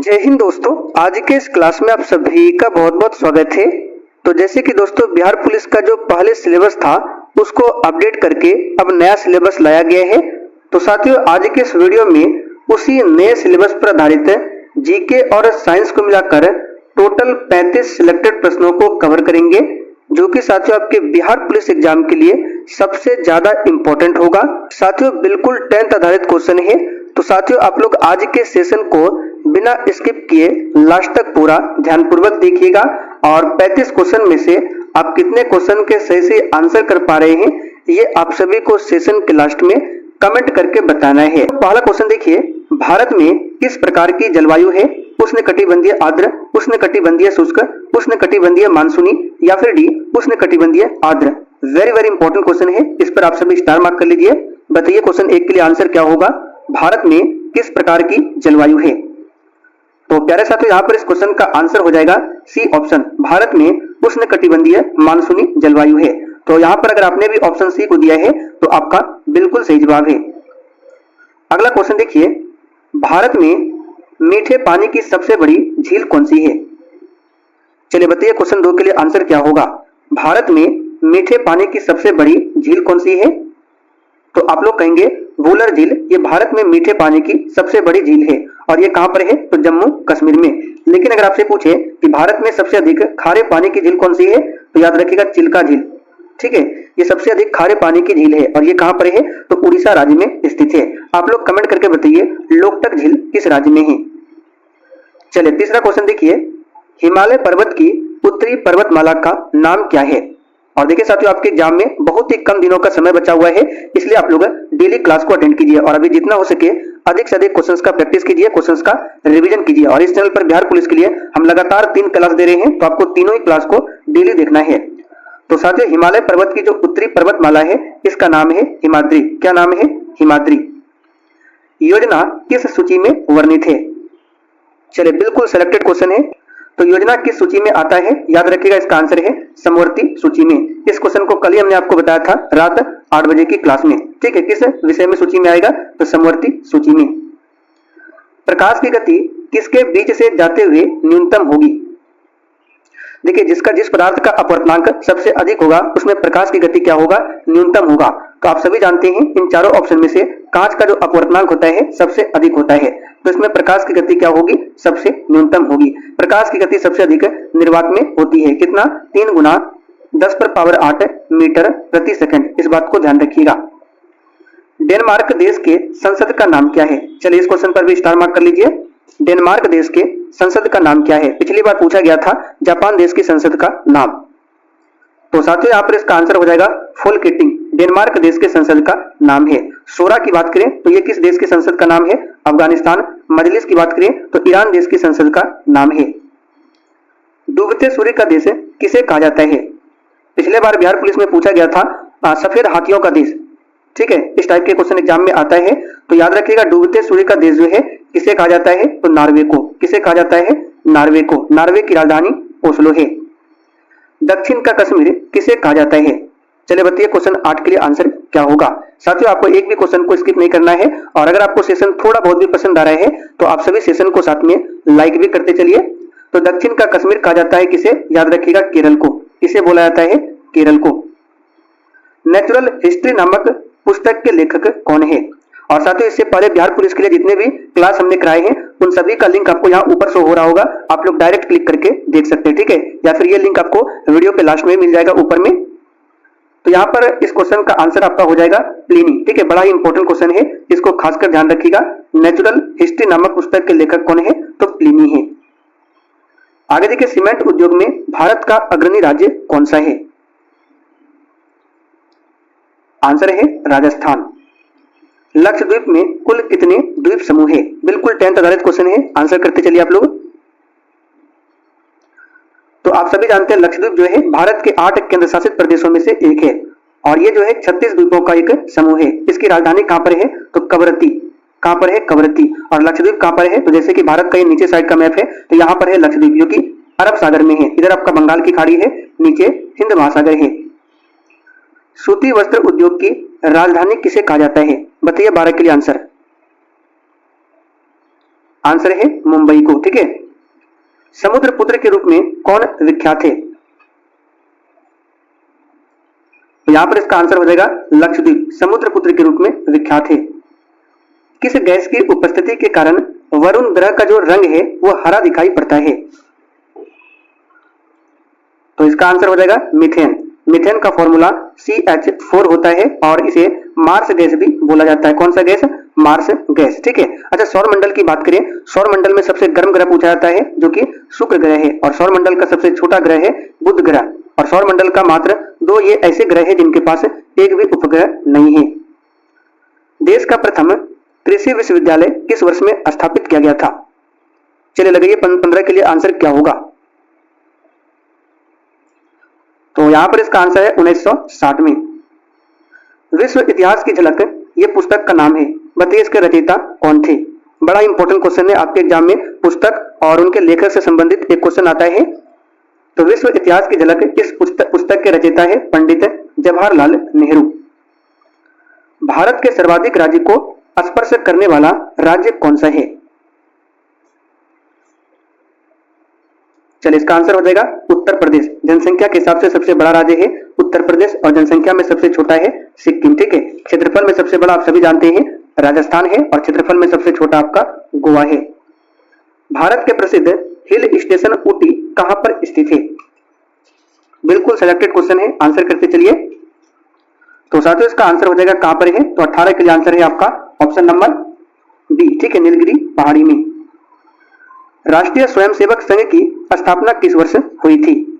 जय हिंद दोस्तों। आज के इस क्लास में आप सभी का बहुत बहुत स्वागत है। तो जैसे कि दोस्तों बिहार पुलिस का जो पहले सिलेबस था उसको अपडेट करके अब नया सिलेबस लाया गया है। तो साथियों आज के इस वीडियो में उसी नए सिलेबस पर आधारित जीके और साइंस को मिलाकर टोटल 35 सिलेक्टेड प्रश्नों को कवर करेंगे, जो कि साथियों आपके बिहार पुलिस एग्जाम के लिए सबसे ज्यादा इंपॉर्टेंट होगा। साथियों बिल्कुल 10th आधारित क्वेश्चन है। तो साथियों आप लोग आज के सेशन को बिना स्किप किए लास्ट तक पूरा ध्यानपूर्वक देखिएगा और 35 क्वेश्चन में से आप कितने क्वेश्चन के सही से आंसर कर पा रहे हैं ये आप सभी को सेशन के लास्ट में कमेंट करके बताना है। तो पहला क्वेश्चन देखिए, भारत में किस प्रकार की जलवायु है? उष्णकटिबंधीय आर्द्र, उष्णकटिबंधीय शुष्क, उष्णकटिबंधीय मानसूनी या फिर डी उष्णकटिबंधीय आर्द्र। वेरी वेरी इंपॉर्टेंट क्वेश्चन है, इस पर आप सभी स्टार मार्क कर लीजिए। बताइए क्वेश्चन 1 के लिए आंसर क्या होगा? भारत में किस प्रकार की जलवायु है? तो प्यारे साथियों यहाँ पर इस क्वेश्चन का आंसर हो जाएगा सी ऑप्शन, भारत में उष्णकटिबंधीय मानसूनी जलवायु है। तो यहाँ पर अगर आपने भी ऑप्शन सी को दिया है तो आपका बिल्कुल सही जवाब है। अगला क्वेश्चन देखिए, भारत में मीठे पानी की सबसे बड़ी झील कौन सी है? चलिए बताइए क्वेश्चन 2 के लिए आंसर क्या होगा? भारत में मीठे पानी की सबसे बड़ी झील कौन सी है? तो आप लोग कहेंगे वुलर झील। ये भारत में मीठे पानी की सबसे बड़ी झील है और ये कहां पर है? तो जम्मू कश्मीर में। लेकिन अगर आपसे पूछे कि भारत में सबसे अधिक खारे पानी की झील कौन सी है तो याद रखिएगा चिल्का झील। ठीक है, ये सबसे अधिक खारे पानी की झील है और ये कहां पर है? तो उड़ीसा राज्य में स्थित है। आप लोग कमेंट करके बताइए लोकटक झील किस राज्य में है। चलिए तीसरा क्वेश्चन देखिए, हिमालय पर्वत की उत्तरी पर्वतमाला का नाम क्या है? और देखिए साथियों आपके एग्जाम में बहुत ही कम दिनों का समय बचा हुआ है, इसलिए आप लोग डेली क्लास को अटेंड कीजिए और अभी जितना हो सके अधिक से अधिक क्वेश्चंस का प्रैक्टिस कीजिए, क्वेश्चंस का रिवीजन कीजिए। और इस चैनल पर बिहार पुलिस के लिए हम लगातार 3 क्लास दे रहे हैं, तो आपको तीनों ही क्लास को डेली देखना है। तो साथियों हिमालय पर्वत की जो उत्तरी पर्वतमाला है इसका नाम है हिमाद्री। क्या नाम है? हिमाद्री। योजना किस सूची में वर्णित है? चलिए बिल्कुल सिलेक्टेड क्वेश्चन है। तो योजना किस सूची में आता है? याद रखिएगा इसका आंसर है समवर्ती सूची में। इस क्वेश्चन को कल ही हमने आपको बताया था रात 8 बजे की क्लास में। ठीक है, किस विषय में सूची में आएगा? तो समवर्ती सूची में। प्रकाश की गति किसके बीच से जाते हुए न्यूनतम होगी? देखिए जिस पदार्थ का अपवर्तनांक सबसे अधिक होगा उसमें प्रकाश की गति क्या होगा? न्यूनतम होगा। तो आप सभी जानते हैं इन चारों ऑप्शन में से कांच का जो अपवर्तनांक होता है सबसे अधिक होता है, तो इसमें प्रकाश की गति क्या होगी? सबसे न्यूनतम होगी। प्रकाश की गति सबसे अधिक निर्वात में होती है। कितना? 3 गुना 10⁸ मीटर प्रति सेकंड। इस बात को ध्यान रखिएगा। डेनमार्क देश के संसद का नाम क्या है? चलिए इस क्वेश्चन पर भी स्टार मार्क कर लीजिए। डेनमार्क देश के संसद का नाम क्या है? पिछली बार पूछा गया था जापान देश की संसद का नाम। तो साथियों यहाँ पर इसका आंसर हो जाएगा फोल्केटिंग। डेनमार्क देश के संसद का नाम है। शोरा की बात करें तो ये किस देश की संसद का नाम है? अफगानिस्तान। मजलिस की बात करें तो ईरान देश की संसद का नाम है। डूबते सूर्य का देश किसे कहा जाता है? पिछले बार बिहार पुलिस में पूछा गया था सफेद हाथियों का देश। ठीक है, इस टाइप के क्वेश्चन एग्जाम में आता है। तो याद रखिएगा डूबते सूर्य का देश जो है किसे कहा जाता है? तो नॉर्वे को। किसे कहा जाता है? नॉर्वे को। नॉर्वे की राजधानी ओस्लो है। दक्षिण का कश्मीर किसे कहा जाता है? चलिए बताइए क्वेश्चन 8 के लिए आंसर क्या होगा? साथियों आपको एक भी क्वेश्चन को स्किप नहीं करना है और अगर आपको सेशन थोड़ा बहुत भी पसंद आ रहा है तो आप सभी सेशन को साथ में लाइक भी करते चलिए। तो दक्षिण का कश्मीर कहा जाता है किसे? याद रखिएगा केरल को। किसे बोला जाता है? केरल को। नेचुरल हिस्ट्री नामक पुस्तक के लेखक कौन है? और साथियों इससे पहले बिहार पुलिस के लिए जितने भी क्लास हमने कराए हैं उन सभी का लिंक आपको यहाँ ऊपर शो हो रहा होगा, आप लोग डायरेक्ट क्लिक करके देख सकते हैं। ठीक है, या फिर ये लिंक आपको वीडियो के लास्ट में मिल जाएगा ऊपर में। तो यहाँ पर इस क्वेश्चन का आंसर आपका हो जाएगा प्लिनी। ठीक है, बड़ा ही इंपॉर्टेंट क्वेश्चन है, इसको खासकर ध्यान रखिएगा। नेचुरल हिस्ट्री नामक पुस्तक के लेखक कौन है? तो प्लिनी है। आगे देखिए, सीमेंट उद्योग में भारत का अग्रणी राज्य कौन सा है? आंसर है राजस्थान। लक्षद्वीप में कुल कितने द्वीप समूह है? बिल्कुल 10th आधारित क्वेश्चन है, आंसर करते चलिए आप लोग। तो आप सभी जानते हैं लक्षद्वीप जो है भारत के 8 केंद्र शासित प्रदेशों में से एक है और ये जो है 36 द्वीपों का एक समूह है। इसकी राजधानी कहां पर है? तो कवरत्ती। कहां पर है? कवरत्ती। और लक्षद्वीप कहां पर है? तो जैसे कि भारत का ये नीचे साइड का मैप है तो यहाँ पर है लक्षद्वीप जो कि अरब सागर में है। इधर आपका बंगाल की खाड़ी है, नीचे हिंद महासागर है। सूती वस्त्र उद्योग की राजधानी किसे कहा जाता है? बताइए 12 के लिए आंसर। आंसर है मुंबई को। ठीक है, समुद्रपुत्र के रूप में कौन विख्यात है? तो यहां पर इसका आंसर हो जाएगा लक्षद्वीप समुद्रपुत्र के रूप में विख्यात है। किस गैस की उपस्थिति के कारण वरुण ग्रह का जो रंग है वो हरा दिखाई पड़ता है? तो इसका आंसर हो जाएगा मीथेन। मीथेन का फॉर्मूला CH4 होता है और इसे मार्स गैस भी बोला जाता है। कौन सा गैस? Marsh gas. ठीक है, अच्छा सौर मंडल की बात करें, सौर मंडल में सबसे गर्म ग्रह पूछा जाता है जो कि शुक्र ग्रह है, और सौर मंडल का सबसे छोटा ग्रह है बुध ग्रह, और सौर मंडल का मात्र 2 ये ऐसे ग्रह है जिनके पास एक भी उपग्रह नहीं है। देश का प्रथम कृषि विश्वविद्यालय किस वर्ष में स्थापित किया गया था? चलिए लगाइए 15 के लिए आंसर क्या होगा? तो यहां पर इसका आंसर है 1960 में। विश्व इतिहास की झलक ये पुस्तक का नाम है, बताइए इसके रचयिता कौन थे? बड़ा इंपॉर्टेंट क्वेश्चन है, आपके एग्जाम में पुस्तक और उनके लेखक से संबंधित एक क्वेश्चन आता है। तो विश्व इतिहास की झलक इस पुस्तक के रचयिता है पंडित जवाहरलाल नेहरू। भारत के सर्वाधिक राज्य को स्पर्श करने वाला राज्य कौन सा है? चलिए इसका आंसर हो जाएगा उत्तर प्रदेश। जनसंख्या के हिसाब से सबसे बड़ा राज्य है उत्तर प्रदेश और जनसंख्या में सबसे छोटा है सिक्किम। ठीक है, क्षेत्रफल में सबसे बड़ा आप सभी जानते हैं राजस्थान है और क्षेत्रफल में सबसे छोटा आपका गोवा है। भारत के प्रसिद्ध हिल स्टेशन ऊटी कहां पर स्थित है? बिल्कुल सिलेक्टेड क्वेश्चन है, आंसर करते चलिए। तो साथियों इसका आंसर हो जाएगा कहां पर है? तो 18 के लिए आंसर है आपका ऑप्शन नंबर बी। ठीक है, नीलगिरी पहाड़ी में। राष्ट्रीय स्वयंसेवक संघ की स्थापना किस वर्ष हुई थी?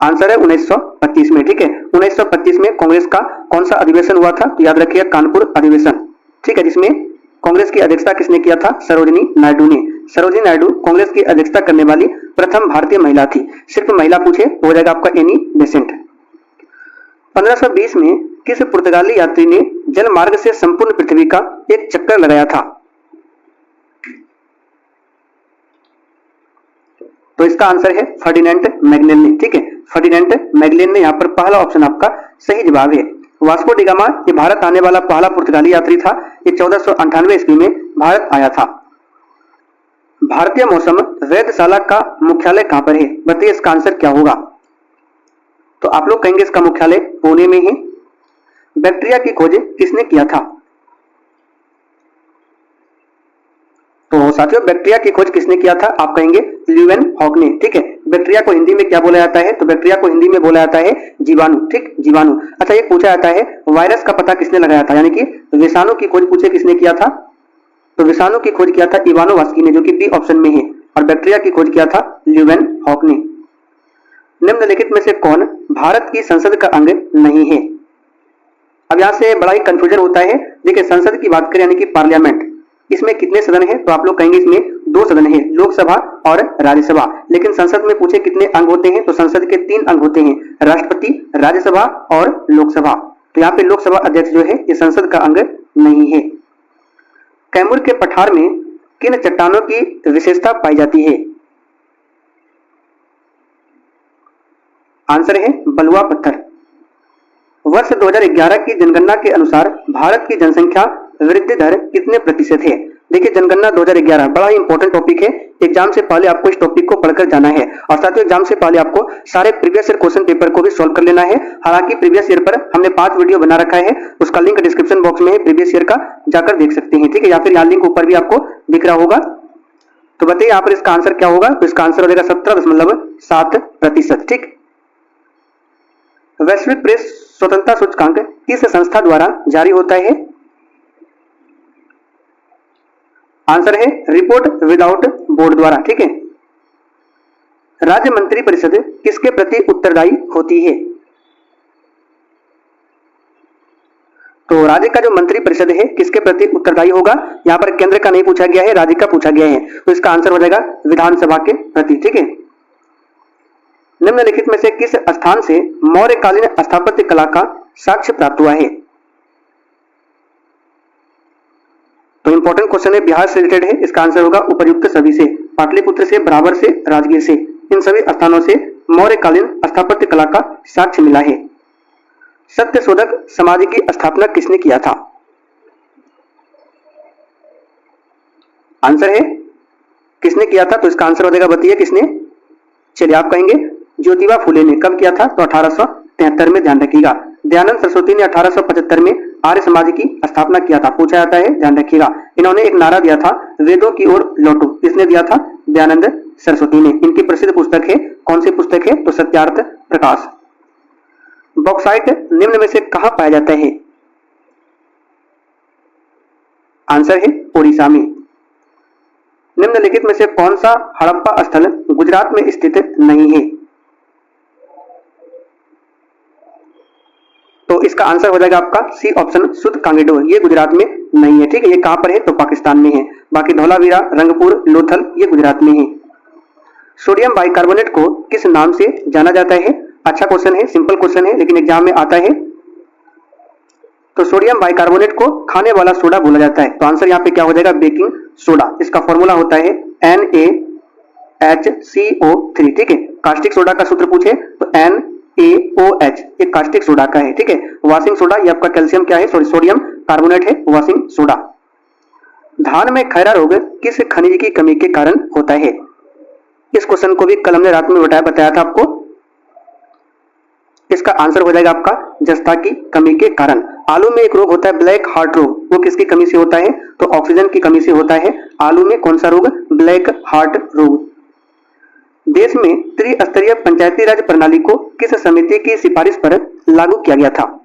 आंसर है 1925 में। ठीक है, 1925 में कांग्रेस का कौन सा अधिवेशन हुआ था? तो याद रखिए कानपुर अधिवेशन। ठीक है, जिसमें कांग्रेस की अध्यक्षता किसने किया था? सरोजिनी नायडू ने। सरोजिनी नायडू कांग्रेस की अध्यक्षता करने वाली प्रथम भारतीय महिला थी। सिर्फ महिला पूछे हो जाएगा आपका एनी बेसेंट। 1520 में किस पुर्तगाली यात्री ने जल मार्ग से संपूर्ण पृथ्वी का एक चक्कर लगाया था? तो इसका आंसर है फर्डिनेंड मैगेलन ने। ठीक है, फर्डिनेंड मैगेलन ने, यहाँ पर पहला ऑप्शन आपका सही जवाब है। वास्को डी गामा ये भारत आने वाला पहला पुर्तगाली यात्री था। ये 1498 ईस्वी में भारत आया था। भारतीय मौसम वेधशाला का मुख्यालय कहां पर है? बताइए इसका आंसर क्या होगा? तो आप लोग कहेंगे इसका मुख्यालय पुणे में है। बैक्टीरिया की खोज किसने किया था? तो साथियों बैक्टीरिया की खोज किसने किया था? आप कहेंगे ल्यूवेन हॉक ने। ठीक है, बैक्टीरिया को हिंदी में क्या बोला जाता है? तो बैक्टीरिया को हिंदी में बोला जाता है जीवाणु। ठीक, जीवाणु। अच्छा ये पूछा जाता है वायरस का पता किसने लगाया था, यानी कि विषाणु की खोज पूछे किसने किया था? तो विषाणु की खोज किया था इवानोवास्की ने, जो कि बी ऑप्शन में है, और बैक्टीरिया की खोज किया था ल्यूवेन हॉक ने। निम्नलिखित में से कौन भारत की संसद का अंग नहीं है? अब यहां से बड़ा ही कंफ्यूजन होता है। देखिए संसद की बात करें यानी कि पार्लियामेंट, इसमें कितने सदन है? तो आप लोग कहेंगे इसमें 2 सदन है, लोकसभा और राज्यसभा। लेकिन संसद में पूछे कितने अंग होते हैं? तो संसद के 3 अंग होते हैं, राष्ट्रपति, राज्यसभा और लोकसभा। तो यहाँ पे लोकसभा अध्यक्ष जो है ये संसद का अंग नहीं है। कैमूर के पठार में किन चट्टानों की विशेषता पाई जाती है? आंसर है बलुआ पत्थर। वर्ष 2011 की जनगणना के अनुसार भारत की जनसंख्या वृद्धि दर कितने प्रतिशत है? देखिए जनगणना 2011 बड़ा ही इंपॉर्टेंट टॉपिक है। एग्जाम से पहले आपको इस टॉपिक को पढ़कर जाना है, और साथ ही एग्जाम से पहले आपको सारे प्रीवियस ईयर क्वेश्चन पेपर को भी सॉल्व कर लेना है। हालांकि प्रीवियस ईयर पर हमने 5 वीडियो बना रखा है, उसका लिंक डिस्क्रिप्शन बॉक्स में है, प्रीवियस ईयर का जाकर देख सकते हैं। ठीक है, या फिर यहाँ लिंक ऊपर भी आपको दिख रहा होगा। तो बताइए यहाँ पर इसका आंसर क्या होगा? तो इसका आंसर हो जाएगा 17.7%। ठीक, वैश्विक प्रेस स्वतंत्रता सूचकांक किस संस्था द्वारा जारी होता है? आंसर है रिपोर्ट विदाउट बोर्ड द्वारा। ठीक है, राज्य मंत्री परिषद किसके प्रति उत्तरदायी होती है? तो राज्य का जो मंत्री परिषद है किसके प्रति उत्तरदायी होगा? यहाँ पर केंद्र का नहीं पूछा गया है, राज्य का पूछा गया है। तो इसका आंसर हो जाएगा विधानसभा के प्रति। ठीक है, निम्नलिखित में से किस स्थान से मौर्यकालीन स्थापत्य कला का साक्ष्य प्राप्त हुआ है? तो इंपॉर्टेंट क्वेश्चन है, बिहार से रिलेटेड है। इसका आंसर होगा उपर्युक्त सभी से, पाटलिपुत्र से, बराबर से, राजगीर से, इन सभी स्थानों से मौर्यकालीन स्थापत्य कला का साक्ष्य मिला है। सत्यशोधक समाज की स्थापना किसने किया था? आंसर है किसने किया था, तो इसका आंसर हो जाएगा बताइए किसने। चलिए आप कहेंगे ज्योतिबा फुले ने। कब किया था, तो 1873 में, ध्यान रखिएगा। दयानंद सरस्वती ने 1875 में आर्य समाज की स्थापना किया था, पूछा जाता है, ध्यान रखिएगा। इन्होंने एक नारा दिया था, वेदों की ओर लौटो, किसने दिया था, दयानंद सरस्वती ने। इनकी प्रसिद्ध पुस्तक है, कौन सी पुस्तक है, तो सत्यार्थ प्रकाश। बॉक्साइट निम्न में से कहां पाया जाता है, आंसर है ओडिशा में। निम्नलिखित में से कौन सा हड़प्पा स्थल गुजरात में स्थित नहीं है, तो इसका आंसर हो जाएगा आपका सी ऑप्शन, सुध कांगेडो। ये गुजरात में नहीं है, ठीक है। ये कहां पर है, तो पाकिस्तान में है। बाकी धौलावीरा, रंगपुर, लोथल ये गुजरात में है। सोडियम बाइकार्बोनेट को किस नाम से जाना जाता है, अच्छा क्वेश्चन है, सिंपल क्वेश्चन है, लेकिन एग्जाम में आता है। तो सोडियम बाइकार्बोनेट को खाने वाला सोडा बोला जाता है, तो आंसर यहाँ पे क्या हो जाएगा, बेकिंग सोडा। इसका फॉर्मूला होता है NaHCO3, ठीक है। कास्टिक सोडा का सूत्र पूछे तो NaOH, एक कास्टिक सोडा का है, ठीक है। वॉशिंग सोडा ये आपका कैल्शियम क्या है, सॉरी सोडियम कार्बोनेट है, वॉशिंग सोडा। धान में खैरा रोग किस खनिज की कमी के कारण होता है, इस क्वेश्चन को भी कल हमने रात में बताया था आपको। इसका आंसर हो जाएगा आपका जस्ता की कमी के कारण। आलू में एक रोग होता है ब्लैक हार्ट रोग, वो किसकी कमी से होता है, तो ऑक्सीजन की कमी से होता है। आलू में कौन सा रोग, ब्लैक हार्ट रोग। देश में त्रिस्तरीय पंचायती राज प्रणाली को किस समिति की सिफारिश पर लागू किया गया था,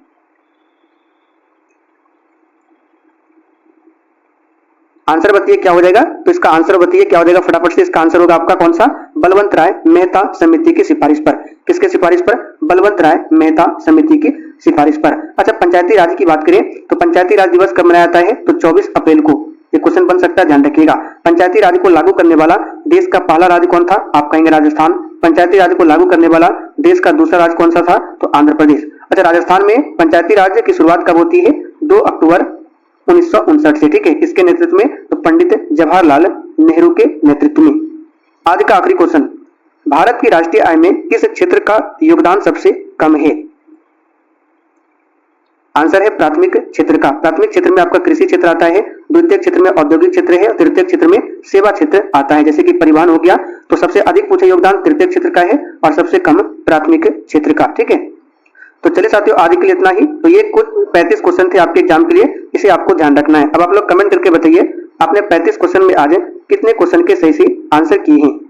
आंसर बताइए क्या हो जाएगा, तो इसका आंसर बताइए क्या हो जाएगा फटाफट से। इसका आंसर होगा आपका कौन सा, बलवंत राय मेहता समिति की सिफारिश पर। किसके सिफारिश पर, बलवंत राय मेहता समिति की सिफारिश पर। अच्छा, पंचायती राज की बात करें तो पंचायती राज दिवस कब मनाया जाता है, तो 24 अप्रैल को। ये क्वेश्चन बन सकता है, ध्यान रखिएगा। पंचायती राज को लागू करने वाला देश का पहला राज्य कौन था, आप कहेंगे राजस्थान। पंचायती राज को लागू करने वाला देश का दूसरा राज्य कौन सा था, तो आंध्र प्रदेश। अच्छा, राजस्थान में पंचायती राज की शुरुआत कब होती है, 2 अक्टूबर 1959 से, ठीक है। इसके नेतृत्व में, तो पंडित जवाहरलाल नेहरू के नेतृत्व में। आज का आखिरी क्वेश्चन, भारत की राष्ट्रीय आय में किस क्षेत्र का योगदान सबसे कम है, आंसर है प्राथमिक क्षेत्र का। प्राथमिक क्षेत्र में आपका कृषि क्षेत्र आता है, द्वितीय क्षेत्र में औद्योगिक क्षेत्र है और तृतीय क्षेत्र में सेवा क्षेत्र आता है, जैसे कि परिवहन हो गया। तो सबसे अधिक पूछे योगदान तृतीय क्षेत्र का है और सबसे कम प्राथमिक क्षेत्र का, ठीक है। तो चलिए साथियों, आज के लिए इतना ही। तो ये कुछ 35 क्वेश्चन थे आपके एग्जाम के लिए, इसे आपको ध्यान रखना है। अब आप लोग कमेंट करके बताइए आपने 35 क्वेश्चन में आज कितने क्वेश्चन के सही से आंसर किए हैं।